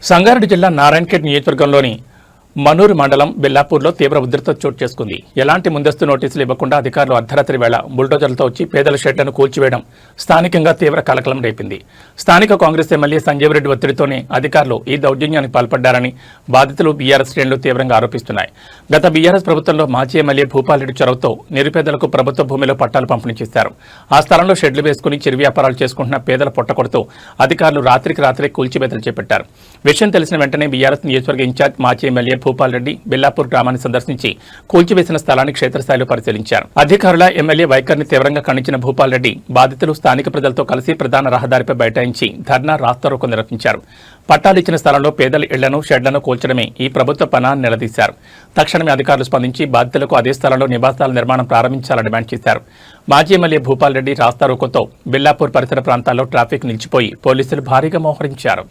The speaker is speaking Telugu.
సంగారెడ్డి జిల్లా నారాయణఖేడ్ నియోజకవర్గంలోని మనూరు మండలం బెల్లాపూర్లో తీవ్ర ఉధృత చోటు చేసుకుంది. ఎలాంటి ముందస్తు నోటీసులు ఇవ్వకుండా అధికారులు అర్ధరాత్రి వేళ బుల్డోజర్లతో వచ్చి పేదల షెడ్లను కూల్చివేయడం స్థానికంగా తీవ్ర కలకలం రేపింది. స్థానిక కాంగ్రెస్ ఎమ్మెల్యే సంజీవ్ రెడ్డి ఒత్తిడితోనే అధికారులు ఈ దౌర్జన్యానికి పాల్పడ్డారని బాధితులు బీఆర్ఎస్ శ్రేణులు తీవ్రంగా ఆరోపిస్తున్నాయి. గత బీఆర్ఎస్ ప్రభుత్వంలో మాజీ ఎమ్మెల్యే భూపాల్ రెడ్డి చొరవతో నిరుపేదలకు ప్రభుత్వ భూమిలో పట్టాలు పంపిణీ చేశారు. ఆ స్థలంలో షెడ్లు వేసుకుని చిరు వ్యాపారాలు చేసుకుంటున్న పేదల పొట్టకొడుతూ అధికారులు రాత్రికి రాత్రే కూల్చివేతలు చేపట్టారు. విషయం తెలిసిన వెంటనే బీఆర్ఎస్ నియోజకవర్గ ఇన్ఛార్జ్ మాజీ ఎమ్మెల్యే భూపాల్ రెడ్డి బెల్లాపూర్ గ్రామాన్ని సందర్శించి కూల్చివేసిన స్థలాన్ని క్షేత్రస్థాయిలో పరిశీలించారు. అధికారుల ఎమ్మెల్యే వైఖరిని తీవ్రంగా ఖండించిన భూపాల్ రెడ్డి బాధితులు స్థానిక ప్రజలతో కలిసి ప్రధాన రహదారిపై బైఠాయించి ధర్నా రాస్తారోకో నిర్వహించారు. పట్టాలు ఇచ్చిన స్థలంలో పేదల ఇళ్లను షెడ్లను కూల్చడమే ఈ ప్రభుత్వ పనాన్ని నిలదీశారు. తక్షణమే అధికారులు స్పందించి బాధితులకు అదే స్థలంలో నివాసాల నిర్మాణం ప్రారంభించాలని డిమాండ్ చేశారు. మాజీ ఎమ్మెల్యే భూపాల్ రెడ్డి రాస్తారోకోతో బెల్లాపూర్ పరిసర ప్రాంతాల్లో ట్రాఫిక్ నిలిచిపోయి పోలీసులు భారీగా మోహరించారు.